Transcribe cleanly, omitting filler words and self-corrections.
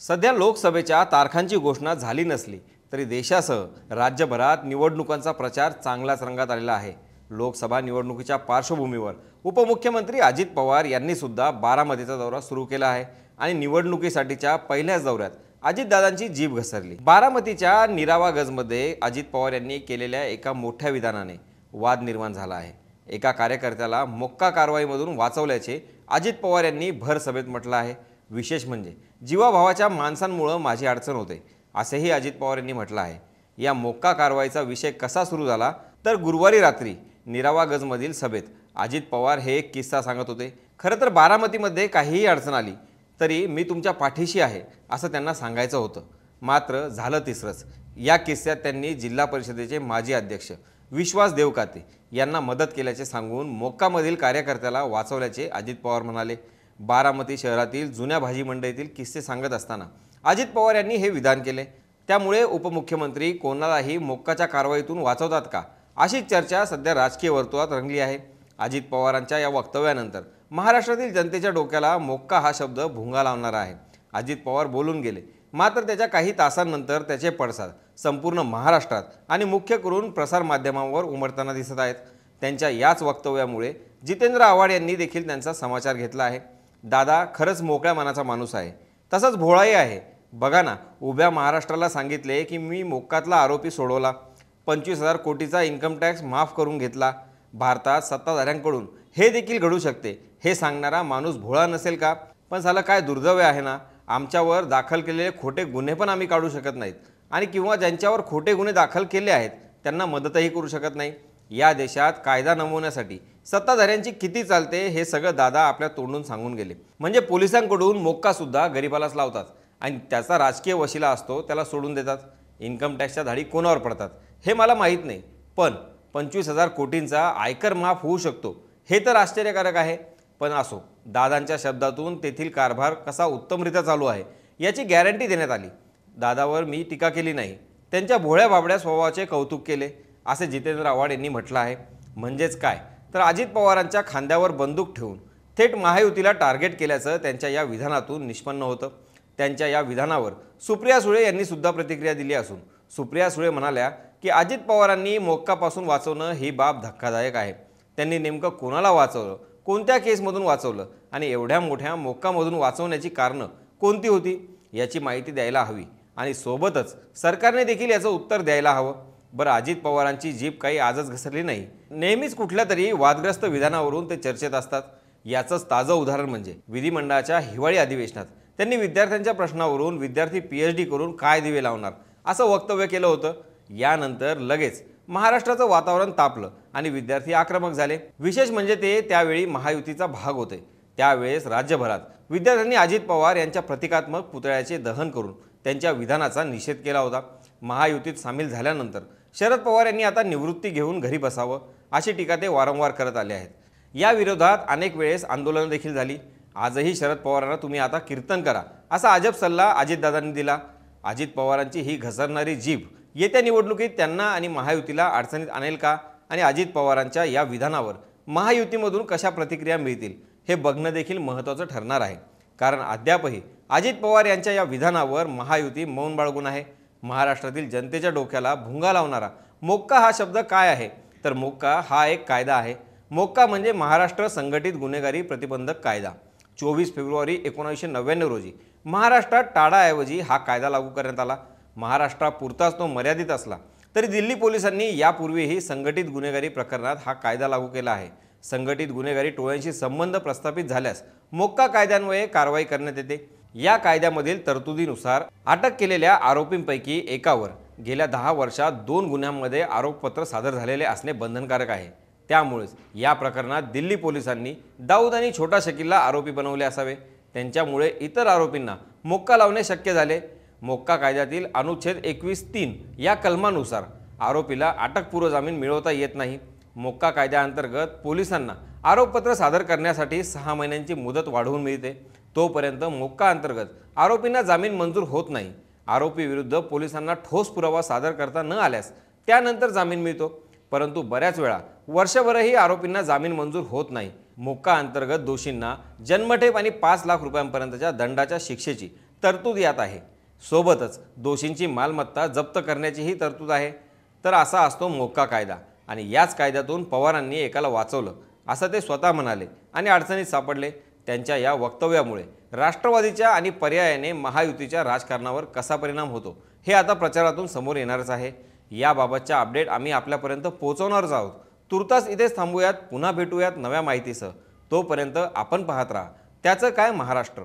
सध्या लोकसभेच्या तारखांची घोषणा झाली नसली तरी देशासह राज्यभरात निवडणुकांचा प्रचार चांगलाच रंगात आलेला आहे। लोकसभा निवडणुकीच्या पार्श्वभूमीवर उपमुख्यमंत्री अजित पवार यांनी सुद्धा बारामतीचा दौरा सुरू केला आहे आणि निवडणुकीसाठीच्या पहिल्याच दौऱ्यात अजितदादांची जीभ घसरली। बारामतीच्या निरावा गजमध्ये अजित पवार यांनी केलेल्या एका मोठ्या विधानाने वाद निर्माण झाला आहे। एका कार्यकर्त्याला मोक्का कारवाईमधून वाचवल्याचे अजित पवार यांनी भर सभेत म्हटलं आहे। विशेष म्हणजे जीवाभावाच्या माणसांमुळे माझी अडचण होते असेही अजित पवार यांनी म्हटलं आहे। या मोक्का कारवाईचा विषय कसा सुरू झाला तर गुरुवारी रात्री निरावा गजमधील सभेत अजित पवार हे एक किस्सा सांगत होते। खरं तर बारामतीमध्ये काहीही अडचण आली तरी मी तुमच्या पाठीशी आहे असं त्यांना सांगायचं होतं, मात्र झालं तिसरंच। या किस्स्यात त्यांनी जिल्हा परिषदेचे माजी अध्यक्ष विश्वास देवकाते यांना मदत केल्याचे सांगून मोक्कामधील कार्यकर्त्याला वाचवल्याचे अजित पवार म्हणाले। बारामती शहरातील जुन्या भाजी मंडईतील किस्से सांगत असताना अजित पवार यांनी हे विधान केले। त्यामुळे उपमुख्यमंत्री कोणालाही मोक्काच्या कारवाईतून वाचवतात का अशी चर्चा सध्या राजकीय वर्तुळात रंगली आहे। अजित पवारांच्या या वक्तव्यानंतर महाराष्ट्रातील जनतेच्या डोक्याला मोक्का हा शब्द भुंगा लावणारा आहे। अजित पवार बोलून गेले, मात्र त्याच्या काही तासांनंतर त्याचे पडसाद संपूर्ण महाराष्ट्रात आणि मुख्य करून प्रसार माध्यमांवर उमटताना दिसत आहेत। त्यांच्या याच वक्तव्यामुळे जितेंद्र आव्हाड यांनी देखील त्यांचा समाचार घेतला आहे। दादा खरंच मोकळ्या मनाचा माणूस आहे, तसंच भोळाही आहे। बघा ना, उभ्या महाराष्ट्राला सांगितले की मी मोक्कातला आरोपी सोडवला, 25,000 कोटीचा इन्कम टॅक्स माफ करून घेतला। भारतात सत्ताधाऱ्यांकडून हे देखील घडू शकते हे सांगणारा माणूस भोळा नसेल का? पण साला काय दुर्दैव आहे ना, आमच्यावर दाखल केलेले खोटे गुन्हे पण आम्ही काढू शकत नाहीत आणि किंवा ज्यांच्यावर खोटे गुन्हे दाखल केले आहेत त्यांना मदतही करू शकत नाही। या देशात कायदा नमवण्यासाठी सत्ताधाऱ्यांची किती चालते हे सगळं दादा आपल्या तोंडून सांगून गेले। म्हणजे पोलिसांकडून मोक्का सुद्धा गरिबालाच लावतात आणि त्याचा राजकीय वशिला असतो त्याला सोडून देतात। इन्कम टॅक्सच्या धाडी कोणावर पडतात हे मला माहीत नाही, पण 25,000 कोटींचा आयकर माफ होऊ शकतो हे तर आश्चर्यकारक आहे। पण असो, दादांच्या शब्दातून तेथील कारभार कसा उत्तमरित्या चालू आहे याची गॅरंटी देण्यात आली। दादावर मी टीका केली नाही, त्यांच्या भोळ्या बाबड्या स्वभावाचे कौतुक केले असे जितेंद्र आव्हाड यांनी म्हटलं आहे। म्हणजेच काय तर अजित पवारांच्या खांद्यावर बंदूक ठेवून थेट महायुतीला टार्गेट केल्याचं त्यांच्या या विधानातून निष्पन्न होतं। त्यांच्या या विधानावर सुप्रिया सुळे यांनी सुद्धा प्रतिक्रिया दिली असून सुप्रिया सुळे म्हणाल्या की अजित पवारांनी मोक्कापासून वाचवणं ही बाब धक्कादायक आहे। त्यांनी नेमकं कोणाला वाचवलं, कोणत्या केसमधून वाचवलं आणि एवढ्या मोठ्या मोक्कामधून वाचवण्याची कारणं कोणती होती याची माहिती द्यायला हवी आणि सोबतच सरकारने देखील याचं उत्तर द्यायला हवं। बरं, अजित पवारांची जीभ काही आजच घसरली नाही, नेहमीच कुठल्या तरी वादग्रस्त विधानावरून ते चर्चेत असतात। याचंच ताजं उदाहरण म्हणजे विधिमंडळाच्या हिवाळी अधिवेशनात त्यांनी विद्यार्थ्यांच्या प्रश्नावरून विद्यार्थी PhD करून काय दिवे लावणार असं वक्तव्य केलं होतं। यानंतर लगेच महाराष्ट्राचं वातावरण तापलं आणि विद्यार्थी आक्रमक झाले। विशेष म्हणजे ते त्यावेळी महायुतीचा भाग होते। त्यावेळेस राज्यभरात विद्यार्थ्यांनी अजित पवार यांच्या प्रतिकात्मक पुतळ्याचे दहन करून त्यांच्या विधानाचा निषेध केला होता। महायुतीत सामील झाल्यानंतर शरद पवार यांनी आता निवृत्ती घेऊन घरी बसावं अशी टीका ते वारंवार करत आले आहेत। या विरोधात अनेक वेळेस आंदोलनं देखील झाली। आजही शरद पवारांना तुम्ही आता कीर्तन करा असा अजब सल्ला अजितदादांनी दिला। अजित पवारांची ही घसरणारी जीभ येत्या निवडणुकीत त्यांना आणि महायुतीला अडचणीत आणेल का आणि अजित पवारांच्या या विधानावर महायुतीमधून कशा प्रतिक्रिया मिळतील हे बघणं देखील महत्त्वाचं ठरणार आहे। कारण अद्यापही अजित पवार यांच्या या विधानावर महायुती मौन बाळगून आहे। महाराष्ट्रातील जनतेच्या डोक्याला भुंगा लावणारा मोक्का हा शब्द काय आहे तर मोक्का हा एक कायदा आहे। मोक्का म्हणजे महाराष्ट्र संघटित गुन्हेगारी प्रतिबंधक कायदा। 24 फेब्रुवारी 1999 रोजी महाराष्ट्रात टाळाऐवजी हा कायदा लागू करण्यात आला। महाराष्ट्रापुरताच तो मर्यादित असला तरी दिल्ली पोलिसांनी यापूर्वीही संघटित गुन्हेगारी प्रकरणात हा कायदा लागू केला आहे। संघटित गुन्हेगारी टोळ्यांशी संबंध प्रस्थापित झाल्यास मोक्का कायद्यान्वये कारवाई करण्यात येते। या कायद्यामधील तरतुदीनुसार अटक केलेल्या आरोपींपैकी एकावर गेल्या 10 वर्षात 2 गुन्ह्यांमध्ये आरोपपत्र सादर झालेले असणे बंधनकारक आहे। त्यामुळेच या प्रकरणात दिल्ली पोलिसांनी दाऊद आणि छोटा शकीलला आरोपी बनवले असावे। त्यांच्यामुळे इतर आरोपींना मोक्का लावणे शक्य झाले। मोक्का कायद्यातील अनुच्छेद 21(3) या कलमानुसार आरोपीला अटकपूर्व जामीन मिळवता येत नाही। मोक्का कायद्याअंतर्गत पोलिसांना आरोपपत्र सादर करण्यासाठी 6 महिन्यांची मुदत वाढवून मिळते। तोपर्यंत मोक्का अंतर्गत आरोपींना जामीन मंजूर होत नाही। आरोपी विरुद्ध पोलिसांना ठोस पुरावा सादर करता न आल्यास त्यानंतर जामीन मिळतो, परंतु बऱ्याच वेळा वर्षभरही आरोपींना जामीन मंजूर होत नाही। मोक्का अंतर्गत दोषींना जन्मठेप आणि 5 लाख रुपयांपर्यंतच्या दंडाच्या शिक्षेची तरतूद यात आहे। सोबतच दोषींची मालमत्ता जप्त करण्याचीही तरतूद आहे। तर असा असतो मोक्का कायदा आणि याच कायद्यातून पवारांनी एकाला वाचवलं असं ते स्वतः म्हणाले आणि अडचणीत सापडले। त्यांच्या या वक्तव्यामुळे राष्ट्रवादीच्या आणि पर्यायाने महायुतीच्या राजकारणावर कसा परिणाम होतो हे आता प्रचारातून समोर येणारच आहे। याबाबतच्या अपडेट आम्ही आपल्यापर्यंत पोहोचवणारच आहोत। तुर्तास इथेच थांबूयात, पुन्हा भेटूयात नव्या माहितीसह। तोपर्यंत आपण पाहत राहा त्याचं काय महाराष्ट्र।